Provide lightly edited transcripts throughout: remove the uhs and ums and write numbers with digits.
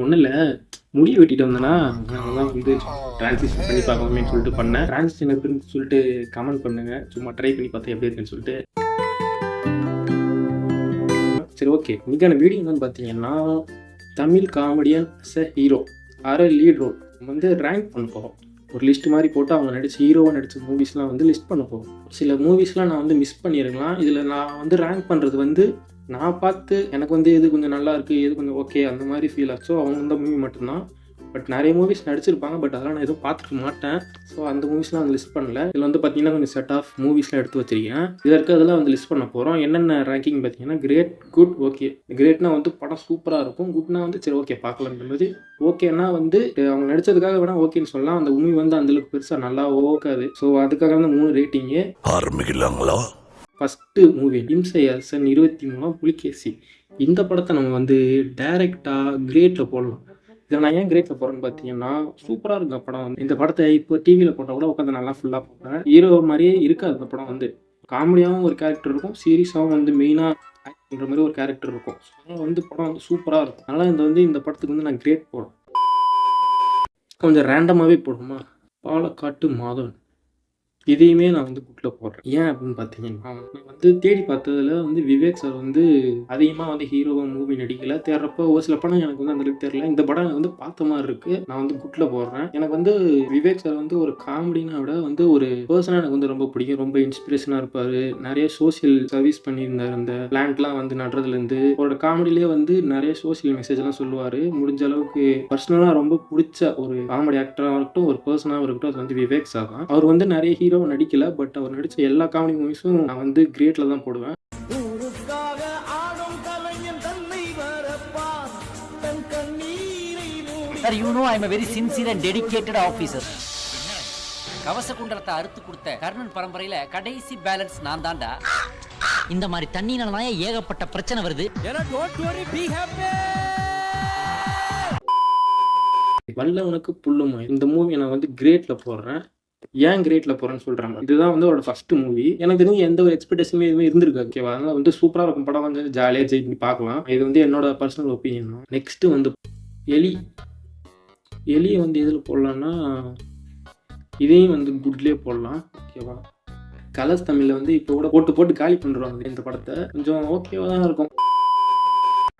ஒன்றும் இல்லை, முடிய வெட்டிட்டு வந்தேன்னா அதெல்லாம் வந்து டிரான்சிஷன் பண்ணி பார்க்கலாமேன்னு சொல்லிட்டு பண்ணேன். டிரான்சிஷன் எப்படின்னு சொல்லிட்டு கமெண்ட் பண்ணுங்க. சும்மா ட்ரை பண்ணி பார்த்தா எப்படி இருக்குன்னு சொல்லிட்டு. சரி, ஓகே. இன்னைக்கான வீடியோ என்னன்னு பார்த்தீங்கன்னா, Tamil comedian as a hero or lead role வந்து ரேங்க் பண்ண போகிறோம். ஒரு லிஸ்ட் மாதிரி போட்டு அவங்க நடித்த ஹீரோவாக நடித்த மூவிஸ்லாம் வந்து லிஸ்ட் பண்ண போகிறோம். சில மூவிஸ்லாம் நான் வந்து மிஸ் பண்ணியிருக்கலாம். இதில் நான் வந்து ரேங்க் பண்ணுறது வந்து நான் பார்த்து எனக்கு வந்து எது கொஞ்சம் நல்லா இருக்குது, எது கொஞ்சம் ஓகே அந்த மாதிரி ஃபீல் ஆச்சோ அவங்க இந்த மூவி மட்டும்தான். பட் நிறைய மூவிஸ் நடிச்சிருப்பாங்க, பட் அதெல்லாம் நான் எதுவும் பார்த்துருக்க மாட்டேன். ஸோ அந்த மூவிஸ்லாம் வந்து லிஸ்ட் பண்ணல. இதில் வந்து பார்த்தீங்கன்னா கொஞ்சம் செட் ஆஃப் மூவிஸ்லாம் எடுத்து வச்சிருக்கேன். இதில் இருக்கிறதெல்லாம் வந்து லிஸ்ட் பண்ண போகிறோம். என்னென்ன ரேங்கிங் பார்த்தீங்கன்னா, கிரேட், குட், ஓகே. கிரேட்னா வந்து படம் சூப்பராக இருக்கும். குட்னா வந்து சரி ஓகே பார்க்கலான்ற மாதிரி. ஓகேன்னா வந்து அவங்க நடித்ததுக்காக வேணால் ஓகேன்னு சொல்லலாம். அந்த மூவி வந்து அந்தளவுக்கு பெருசாக நல்லா ஓக்காது. ஸோ அதுக்காக வந்து 3 ரேட்டிங்கு. ஆரம்பிக்கலாங்களா? ஃபஸ்ட்டு மூவி இம்சை அரசன் 23 புலிகேசி. இந்த படத்தை நம்ம வந்து டைரெக்டாக கிரேட்டில் போடலாம். இதை நான் ஏன் கிரேட்டில் போகிறேன்னு பார்த்தீங்கன்னா, சூப்பராக இருக்கும் படம் வந்து. இந்த படத்தை இப்போ டிவியில் போட்டால் கூட உட்காந்து நல்லா ஃபுல்லாக பார்ப்பேன். ஹீரோ மாதிரியே இருக்காது இந்த படம் வந்து. காமெடியாகவும் ஒரு கேரக்டர் இருக்கும், சீரியஸாகவும் வந்து மெயினாக ஆக்ட் பண்ணுற மாதிரி ஒரு கேரக்டர் இருக்கும். ஸோ வந்து படம் வந்து சூப்பராக இருக்கும். அதனால் இந்த படத்துக்கு வந்து நான் கிரேட் போடுறேன். கொஞ்சம் ரேண்டமாகவே போடுமா. பாலக்காட்டு மாதவன், இதையுமே நான் வந்து குட்டில் போடுறேன். ஏன் அப்படின்னு பார்த்தீங்கன்னா, நான் வந்து தேடி பார்த்ததில் வந்து விவேக் சார் வந்து அதிகமாக வந்து ஹீரோவாக மூவி நடிக்கலை. தேடுறப்போ ஒரு சில படம் எனக்கு வந்து அந்தளவுக்கு தெரியல. இந்த படம் எனக்கு வந்து பார்த்த மாதிரி இருக்குது. நான் வந்து குட்டில் போடுறேன். எனக்கு வந்து விவேக் சார் வந்து ஒரு காமெடினா விட வந்து ஒரு பர்சனாக எனக்கு வந்து ரொம்ப பிடிக்கும். ரொம்ப இன்ஸ்பிரேஷனாக இருப்பார். நிறைய சோசியல் சர்வீஸ் பண்ணியிருந்தார். அந்த பிளான்ட்லாம் வந்து நடுறதுலேருந்து அவரோட காமெடியிலே வந்து நிறைய சோசியல் மெசேஜ்லாம் சொல்லுவார். முடிஞ்ச அளவுக்கு பர்சனலாக ரொம்ப பிடிச்ச ஒரு காமெடி ஆக்டராக இருக்கட்டும், ஒரு பர்சனாக இருக்கட்டும், அது வந்து விவேக் சார் தான். அவர் வந்து நிறைய ஹீரோ நடிக்கல, பட் அவர் நடிச்ச எல்லா காமெடி மூவிஸும் நான் வந்து கிரேட்ல தான் போடுவேன். Sir, you know I am a very sincere and dedicated officer. கவசகுண்டலத்தை அறுத்து கொடுத்த கர்ணன் பரம்பரையில கடைசி பேலன்ஸ் நான் தான்டா. இந்த மாதிரி தண்ணினால ஏகப்பட்ட பிரச்சனை வருது. வல்லவனுக்கு புல்லுமாய் இந்த மூவி நான் வந்து கிரேட்ல போடுறேன். ஏன் கிரேட்ல போறேன்னு சொல்றாங்க. இதுதான் வந்து அவரோட ஃபர்ஸ்ட் மூவி. எனக்கு தெரிஞ்சு எந்த ஒரு எக்ஸ்பெக்டேஷனுமே எதுவுமே இருந்திருக்காது. ஓகேவா? அதனால வந்து சூப்பரா இருக்கும் படம். வந்து ஜாலியாக ஜெயிட் பண்ணி பார்க்கலாம். இது வந்து என்னோட பர்சனல் ஒப்பீனியன் தான். நெக்ஸ்ட் வந்து எலியை வந்து எதில் போடலான்னா, இதையும் வந்து குட்லேயே போடலாம். ஓகேவா? கலர்ஸ் தமிழில் வந்து இப்போ கூட போட்டு காலி பண்ணுறாங்க இந்த படத்தை. கொஞ்சம் ஓகேவா தான் இருக்கும்.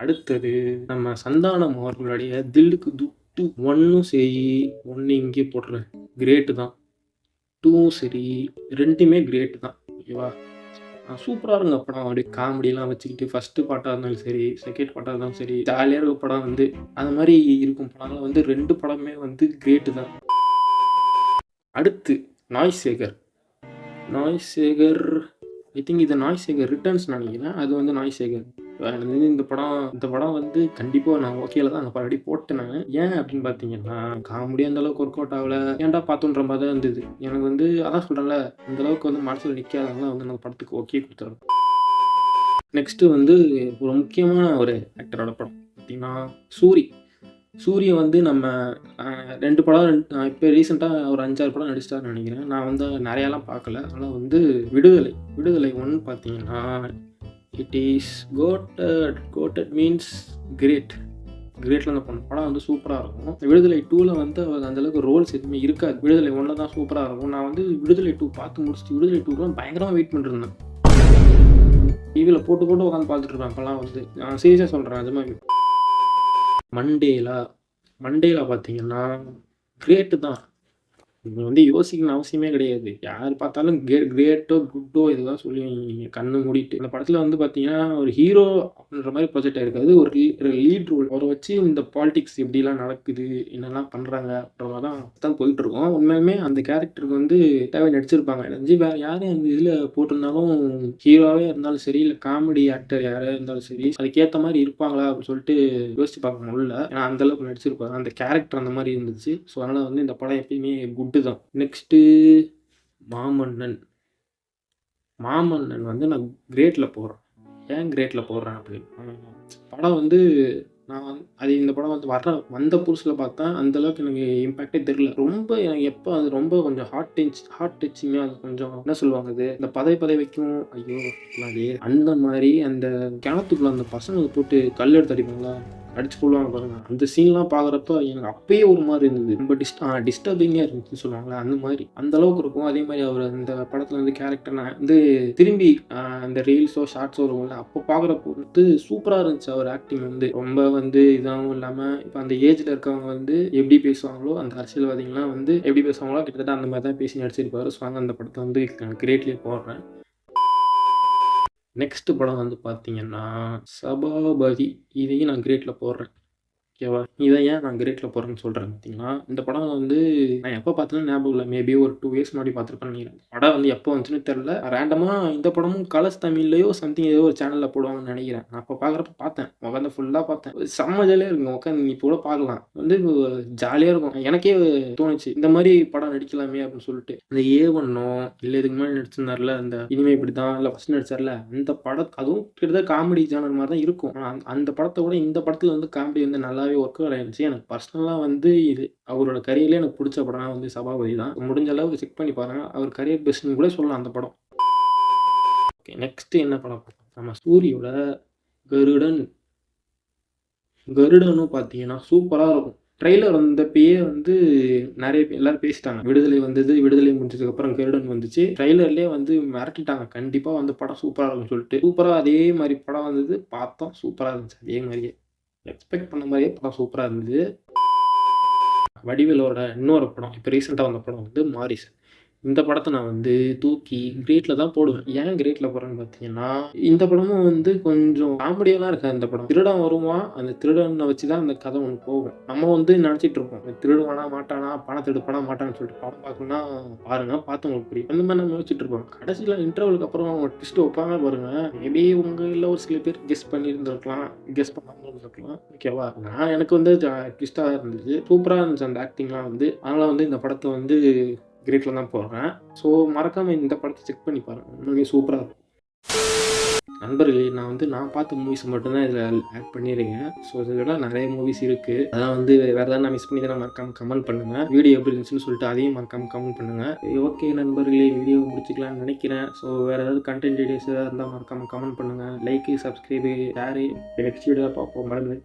அடுத்தது நம்ம சந்தானம் அவர்களுடைய தில்லுக்கு துட்டு. 1ம் சரி, 1 இங்கே போடுறேன். கிரேட்டு தான். 2ம் சரி, 2மே கிரேட்டு தான். ஓகேவா? சூப்பராக இருங்க படம். அப்படியே காமெடியெலாம் வச்சுக்கிட்டு ஃபஸ்ட்டு பாட்டாக இருந்தாலும் சரி, செகண்ட் பாட்டாக இருந்தாலும் சரி, ஜாலியாக இருக்க படம் வந்து அது மாதிரி இருக்கும் படம்லாம் வந்து 2 படமே வந்து கிரேட்டு தான். அடுத்து நாய் சேகர். ஐ திங்க் இது நாய் சேகர் ரிட்டர்ன்ஸ் நினைக்கிறேன். அது வந்து நாய் சேகர். இந்த படம் வந்து கண்டிப்பாக நான் ஓகேல தான் படி போட்டேன் நான். ஏன் அப்படின்னு பார்த்தீங்கன்னா, காமெடி அந்த அளவுக்கு ஒர்க் அவுட் ஆகலை. ஏன்டா பார்த்துன்ற மாதிரி தான் இருந்தது. எனக்கு வந்து அதான் சொல்கிறேன்ல, அந்த அளவுக்கு வந்து மனசில் நிற்காதவங்க வந்து நம்ம படத்துக்கு ஓகே கொடுத்துறோம். நெக்ஸ்ட்டு வந்து ஒரு முக்கியமான ஒரு ஆக்டரோட படம் பார்த்தீங்கன்னா, சூரிய வந்து நம்ம 2 படம் இப்போ ரீசெண்டாக ஒரு 5-6 படம் நடிச்சிட்டாருன்னு நினைக்கிறேன். நான் வந்து நிறையாலாம் பார்க்கல. ஆனால் வந்து விடுதலை 1 பார்த்தீங்கன்னா, இட் இஸ் கோட்டட் மீன்ஸ் கிரேட்டில் அந்த படம் வந்து சூப்பராக இருக்கும். விடுதலை 2ல் வந்து அவர் அந்தளவுக்கு ரோல்ஸ் எதுவுமே இருக்காது. விடுதலை 1 தான் சூப்பராக இருக்கும். நான் வந்து விடுதலை 2 பார்த்து முடிச்சுட்டு விடுதலை 2லாம் பயங்கரமாக வெயிட் பண்ணிருந்தேன். டிவியில் போட்டு உட்காந்து பார்த்துட்டு இருப்பேன். அப்போல்லாம் வந்து நான் சீரியஸாக சொல்கிறேன். அது மாதிரி மண்டேலா பார்த்தீங்கன்னா கிரேட்டு தான். நீங்கள் வந்து யோசிக்கணும் அவசியமே கிடையாது. யார் பார்த்தாலும் கிரேட்டோ குட்டோ இதுதான் சொல்லி கண்ணு மூடிட்டு. இந்த படத்தில் வந்து பார்த்தீங்கன்னா ஒரு ஹீரோ அப்படின்ற மாதிரி ப்ரொஜெக்ட் ஆகிருக்காது. ஒரு லீட் ரோல் அவரை வச்சு இந்த பாலிடிக்ஸ் எப்படிலாம் நடக்குது, என்னெல்லாம் பண்ணுறாங்க அப்படின்ற தான் போயிட்டுருக்கோம். உண்மையுமே அந்த கேரக்டருக்கு வந்து தேவை நடிச்சிருப்பாங்க. எனக்கு வேறு யாரும் அந்த இதில் போட்டிருந்தாலும், ஹீரோவே இருந்தாலும் சரி, இல்லை காமெடி ஆக்டர் யாராக இருந்தாலும் சரி, அதுக்கேற்ற மாதிரி இருப்பாங்களா அப்படின்னு சொல்லிட்டு யோசிச்சு பார்க்க முடியல. ஏன்னா அந்தளவுக்கு நடிச்சிருப்பாங்க. அந்த கேரக்டர் அந்த மாதிரி இருந்துச்சு. ஸோ அதனால் வந்து இந்த படம் எப்பயுமே குட்டு தான். நெக்ஸ்ட்டு மாமன்னன் வந்து நான் கிரேட்டில் போடுறேன். ஏன் கிரேட்டில் போடுறேன் அப்படின்னு, படம் வந்து நான் அது இந்த படம் வந்து வந்த புதுசில் பார்த்தேன். அந்தளவுக்கு எனக்கு இம்பேக்டே தெரியல. ரொம்ப எனக்கு எப்போ அது ரொம்ப கொஞ்சம் ஹார்ட் டச்சிங்காக, அது கொஞ்சம் என்ன சொல்லுவாங்க, அது இந்த பதை வைக்கும். ஐயோ அது அந்த மாதிரி அந்த கிணத்துக்குள்ள அந்த பசங்களை போட்டு கல் எடுத்து அடிப்பாங்களா, அடிச்சு கொள்வாங்க பாருங்க. அந்த சீன்லாம் பார்க்குறப்ப எனக்கு அப்பயே ஒரு மாதிரி இருந்தது. ரொம்ப டிஸ்டர்பிங்காக இருந்துச்சுன்னு சொல்லுவாங்களே அந்த மாதிரி. அந்த அளவுக்கு இருக்கும். அதே மாதிரி அவர் அந்த படத்தில் வந்து கேரக்டர் நான் வந்து திரும்பி அந்த ரீல்ஸோ ஷார்ட்ஸோ இருக்கும்ல அப்போ பார்க்குறப்போ வந்து சூப்பராக இருந்துச்சு. அவர் ஆக்டிங் வந்து ரொம்ப வந்து இதாகவும் இல்லாமல் இப்போ அந்த ஏஜில் இருக்கவங்க வந்து எப்படி பேசுவாங்களோ அந்த அரசியல்வாதிகள்லாம் வந்து எப்படி பேசுவாங்களோ கிட்டத்தட்ட அந்த மாதிரி தான் பேசி நடிச்சிருப்பாரு. ஸோ அந்த படத்தை வந்து கிரேட்லேயே போடுறேன். நெக்ஸ்ட் படம் வந்து பார்த்தீங்கன்னா சபாபதி. இதையும் நான் கிரேட்டில் போடுறேன். ஓகேவா? இதை ஏன் நான் கிரேட்டில் போடுறேன்னு சொல்கிறேன் பார்த்தீங்கன்னா, இந்த படம் வந்து நான் எப்போ பார்த்தேன்னு ஞாபகம் இல்லை. மேபி ஒரு 2 இயர்ஸ் முன்னாடி பார்த்துருப்பேன்னு நினைக்கிறேன். படம் வந்து எப்போ வந்துச்சுன்னு தெரில. ரேண்டமாக இந்த படமும் கலர்ஸ் தமிழ்லையோ சம்திங் ஏதோ ஒரு சேனலில் போடுவாங்கன்னு நினைக்கிறேன். நான் அப்போ பார்க்குறப்ப பார்த்தேன். உட்காந்து ஃபுல்லாக பார்த்தேன். செம்ம ஜாலியாக இருக்குங்க. உட்காந்து நீ இப்போ கூட பார்க்கலாம். வந்து ஜாலியாக இருக்கும். எனக்கே தோணுச்சு இந்த மாதிரி படம் நடிக்கலாமே அப்படின்னு சொல்லிட்டு. இந்த A1 இல்லை இதுக்கு முன்னாடி நடிச்சிருந்தார்ல அந்த இனிமே இப்படி தான் இல்லை ஃபஸ்ட் நடிச்சார்ல அந்த படம் அதுவும் கிட்டத்தட்ட காமெடி ஜானர் மாதிரி தான் இருக்கும். ஆனால் அந்த படத்தை விட இந்த படத்தில் வந்து காமெடி வந்து நல்லாவே ஒர்க் அவுட் ஆயிருந்துச்சு. எனக்கு பர்சனலாக வந்து இது அவரோட கரியர்லேயே எனக்கு பிடிச்ச படம்னா வந்து சபாபதி தான். முடிஞ்ச அளவுக்கு செக் பண்ணி பாருங்க. அவர் கரியர் பெஸ்ட்னு கூட சொல்லலாம் அந்த படம். ஓகே, நெக்ஸ்ட் என்ன படம் பார்த்தோம்? நம்ம சூரியோட கருடன். கருடனும் பார்த்தீங்கன்னா சூப்பராக இருக்கும். ட்ரெய்லர் வந்தப்பயே வந்து நிறைய எல்லாரும் பேசிட்டாங்க. விடுதலை வந்தது, விடுதலை முடிஞ்சதுக்கப்புறம் கருடன் வந்துச்சு. ட்ரெய்லர்லேயே வந்து மிரட்டிட்டாங்க. கண்டிப்பாக வந்து படம் சூப்பராக இருக்கும்னு சொல்லிட்டு. சூப்பராக அதே மாதிரி படம் வந்தது. பார்த்தோம் சூப்பராக இருந்துச்சு. அதே மாதிரியே எக்ஸ்பெக்ட் பண்ண மாதிரியே படம் சூப்பராக இருந்தது. வடிவேலோட இன்னொரு படம் இப்போ ரீசெண்டாக வந்த படம் வந்து மாரிஸ். இந்த படத்தை நான் வந்து தூக்கி கிரேட்டில் தான் போடுவேன். ஏன் கிரேட்டில் போடுறேன்னு பார்த்தீங்கன்னா இந்த படமும் வந்து கொஞ்சம் காமெடியெல்லாம் இருக்காது. இந்த படம் திருடன் வருவான். அந்த திருடனை வச்சு தான் அந்த கதை ஒன்று போகும். நம்ம வந்து நினச்சிட்டு இருப்போம் திருடுவானா மாட்டானா பணத்தை எடுப்பானா மாட்டான்னு சொல்லிட்டு படம் பார்க்கணும்னா பாருங்க பார்த்து உங்களுக்கு புரியும். அந்த மாதிரி நம்ம யோசிச்சுட்டு இருப்போம். கடைசியில் இன்டர்வலுக்கு அப்புறம் அவங்க ட்விஸ்ட் வைப்பாங்க பாருங்க. மேபி உங்களில் ஒரு சில பேர் கெஸ் பண்ணியிருந்துருக்கலாம், கெஸ் பண்ணாமல் இருந்திருக்கலாம். ஓகேவா? எனக்கு வந்து ட்விஸ்டாக இருந்துச்சு. சூப்பராக இருந்துச்சு அந்த ஆக்டிங்லாம் வந்து. அதனால் வந்து இந்த படத்தை வந்து கிரேட்டில் தான் போடுறேன். ஸோ மறக்காமல் இந்த படத்தை செக் பண்ணி பாருங்கள். உண்மையிலே சூப்பராக இருக்கும். நண்பர்களே, நான் பார்த்த மூவிஸ் மட்டும்தான் இதில் ஆட் பண்ணியிருக்கேன். ஸோ இதெல்லாம் நிறைய மூவிஸ் இருக்குது. அதெல்லாம் வந்து வேறு ஏதாவது நான் மிஸ் பண்ணி தான் மறக்காமல் கமெண்ட் பண்ணுங்கள். வீடியோ எப்படி இருந்துச்சுன்னு சொல்லிட்டு அதையும் மறக்காமல் கமெண்ட் பண்ணுங்கள். ஓகே நண்பர்களே, வீடியோ முடிச்சுக்கலாம்னு நினைக்கிறேன். ஸோ வேறு ஏதாவது கண்டென்ட் வீடியோஸ் ஏதாவது இருந்தால் மறக்காமல் கமெண்ட் பண்ணுங்கள். Like, subscribe, share. Next video பார்ப்போம். மறந்து